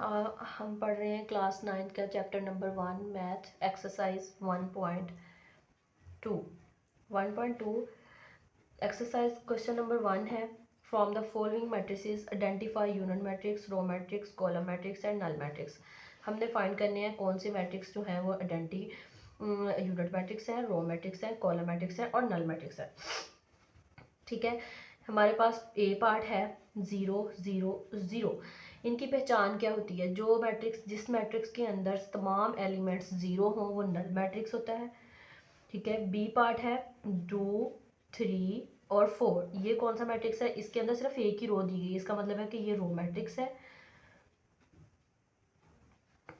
हम पढ़ रहे हैं क्लास 9 का chapter number 1 math exercise 1.2 exercise question number 1 है। From the following matrices identify unit matrix, row matrix, column matrix and null matrix. हमने find करने हैं कौन से मैट्रिक्स जो हैं वो यूनिट मैट्रिक्स है, रो मैट्रिक्स है, कॉलम मैट्रिक्स है और नल मैट्रिक्स है। ठीक है, हमारे पास ए पार्ट है 0 0 0। इनकी पहचान क्या होती है? जिस मैट्रिक्स के अंदर तमाम एलिमेंट्स 0 हों वो नल मैट्रिक्स होता है। ठीक है, बी पार्ट है 2 3 और 4। ये कौन सा मैट्रिक्स है? इसके अंदर सिर्फ एक ही रो दी गई, इसका मतलब है कि ये रो मैट्रिक्स है।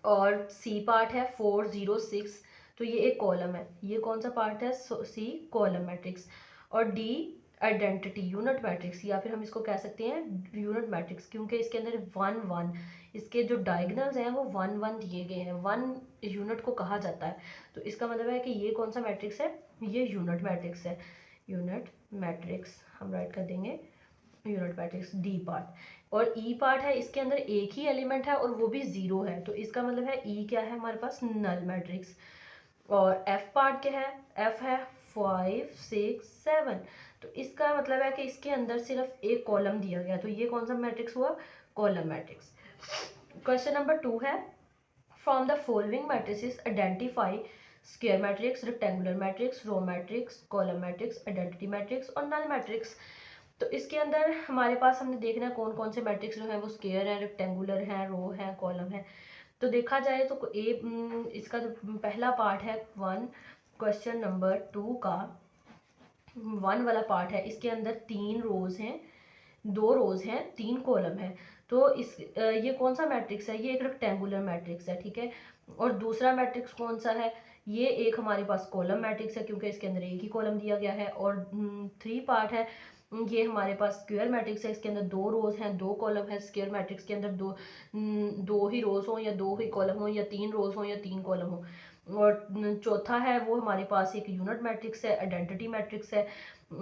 और सी पार्ट है 4 0 6, तो ये एक कॉलम है। ये कौन सा पार्ट है? C column matrix. और डी आइडेंटिटी यूनिट मैट्रिक्स, या फिर हम इसको कह सकते हैं यूनिट मैट्रिक्स, क्योंकि इसके अंदर 1 1, इसके जो डायगोनल्स हैं वो 1 1 दिए गए हैं। 1 यूनिट को कहा जाता है, तो इसका मतलब है कि ये कौन सा मैट्रिक्स है? ये यूनिट मैट्रिक्स है। यूनिट मैट्रिक्स हम राइट कर देंगे यूनिट मैट्रिक्स डी पार्ट। और ई पार्ट है, इसके अंदर एक ही एलिमेंट है और वो भी 0 है, तो इसका मतलब है ई क्या है हमारे पास? Null matrix. और एफ पार्ट क्या है? एफ है 5 6 7, तो इसका मतलब है कि इसके अंदर सिर्फ एक कॉलम दिया गया, तो ये कौन सा मैट्रिक्स हुआ? Column matrix. क्वेश्चन नंबर 2 है from the following matrices identify square matrix, rectangular matrix, row matrix, column matrix, identity matrix और नल मैट्रिक्स। तो इसके अंदर हमारे पास हमने देखना है कौन कौन से मैट्रिक्स जो है वो स्क्वायर है, रेक्टेंगुलर है, रो है, कॉलम है। तो देखा जाए तो इसका जो पहला पार्ट है 1, क्वेश्चन नंबर 2 का 1 वाला पार्ट है, इसके अंदर 3 रोज हैं, 2 रोज हैं, 3 कॉलम है। तो ये कौन सा मैट्रिक्स है? ये एक रेक्टेंगुलर मैट्रिक्स है। ठीक है, और दूसरा मैट्रिक्स कौन सा है? ये एक हमारे पास कॉलम मैट्रिक्स है, क्योंकि इसके अंदर एक ही कॉलम दिया गया है। और 3 पार्ट है, ये हमारे पास स्क्वायर मैट्रिक्स है, इसके अंदर 2 रोज हैं, 2 कॉलम है। स्क्वायर मैट्रिक्स के अंदर दो ही रोज हो या 2 ही कॉलम हो, या 3 रोज हो या 3 कॉलम हो। और चौथा है वो हमारे पास एक यूनिट मैट्रिक्स है, आइडेंटिटी मैट्रिक्स है।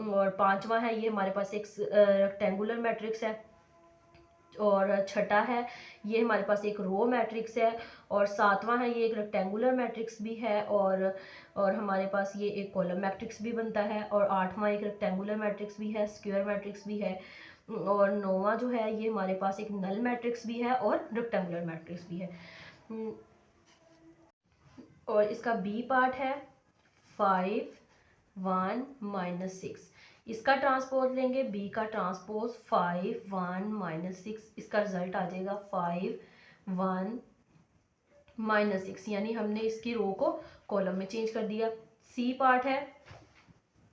और पांचवा है ये हमारे पास एक रेक्टेंगुलर मैट्रिक्स है। और छठा है ये हमारे पास एक रो मैट्रिक्स है। और सातवां है ये एक रेक्टेंगुलर मैट्रिक्स भी है, और हमारे पास ये एक कॉलम मैट्रिक्स भी बनता है। और आठवां एक रेक्टेंगुलर मैट्रिक्स भी है, स्क्वायर मैट्रिक्स भी है। और नौवां जो है ये हमारे पास एक नल मैट्रिक्स भी है और रेक्टेंगुलर मैट्रिक्स भी है। और इसका बी पार्ट है 5 1 -6। इसका ट्रांसपोज लेंगे, बी का ट्रांसपोज 5 1 -6, इसका रिजल्ट आ जाएगा 5 1 -6, यानी हमने इसकी रो को कॉलम में चेंज कर दिया। सी पार्ट है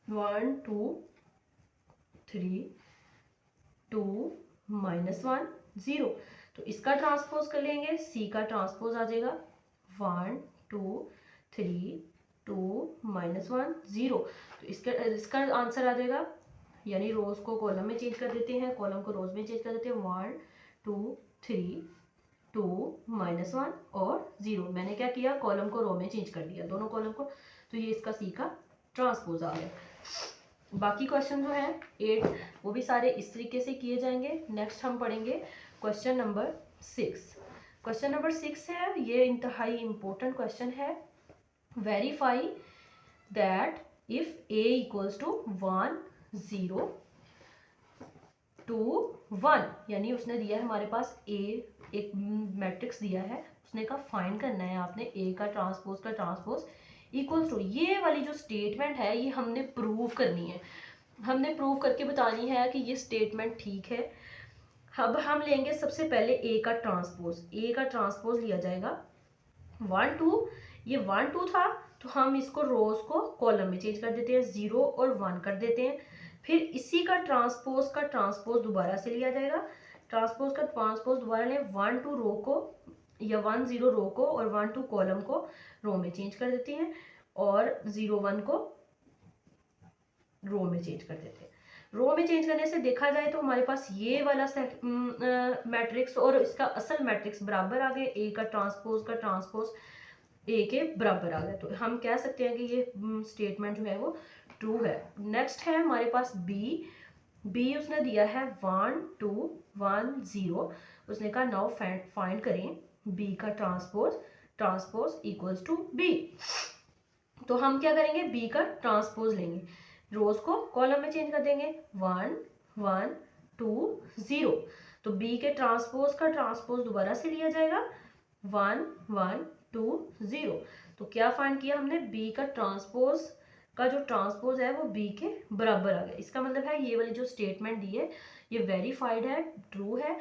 1 2 3 2 -1 0, तो इसका ट्रांसपोज कर लेंगे, सी का ट्रांसपोज आ जाएगा 1 2 3 2 -1 0, तो इसका आंसर आ जाएगा, यानी रोज को कॉलम में चेंज कर देते हैं, कॉलम को रोज में चेंज कर देते हैं। 1 2 3 2 -1 और 0। मैंने क्या किया? कॉलम को रो में चेंज कर दिया, दोनों कॉलम को, तो ये इसका सी का ट्रांसपोज आ गया। बाकी क्वेश्चन जो है 8 वो भी सारे इस तरीके से किए जाएंगे। नेक्स्ट हम पढ़ेंगे क्वेश्चन नंबर 6। क्वेश्चन नंबर 6 है, ये इंतहाई इंपॉर्टेंट क्वेश्चन है। Verify that if a equals to 1 0 2 1, यानी उसने दिया है हमारे पास a, एक मैट्रिक्स दिया है, उसने कहा फाइंड करना है आपने a का ट्रांसपोज इक्वल्स टू, ये वाली जो स्टेटमेंट है ये हमने प्रूव करनी है, हमने प्रूव करके बतानी है कि ये स्टेटमेंट ठीक है। अब हम लेंगे सबसे पहले a का ट्रांसपोज लिया जाएगा 1 2, ये 1 2 था, तो हम इसको रोज को कॉलम में चेंज कर देते हैं, 0 और 1 कर देते हैं। फिर इसी का ट्रांसपोज दोबारा से लिया जाएगा, ट्रांसपोज दोबारा लें, 1 2 रो को या 1 0 रो को और 1 2 कॉलम को रो में चेंज कर देते हैं, और 0 1 को रो में चेंज कर देते हैं। रो में चेंज करने से देखा जाए तो हमारे पास ये वाला मैट्रिक्स और इसका असल मैट्रिक्स बराबर आ गए, ए का ट्रांसपोज ए के बराबर आ गया, तो हम कह सकते हैं कि ये स्टेटमेंट जो है वो ट्रू है। नेक्स्ट है हमारे पास बी बी उसने दिया है 1 2 1 0। उसने कहा नाउ फाइंड करें बी का ट्रांसपोज इक्वल्स टू बी। तो हम क्या करेंगे, बी का ट्रांसपोज लेंगे, रोज को कॉलम में चेंज कर देंगे, 1 1 2 0। तो बी के ट्रांसपोज का ट्रांसपोज दोबारा से लिया जाएगा, 1 1 2 0। तो क्या फाइंड किया हमने, बी का ट्रांसपोज का जो ट्रांसपोज है वो बी के बराबर आ गया। इसका मतलब है ये वाली जो स्टेटमेंट दी है ये वेरीफाइड है, ट्रू है।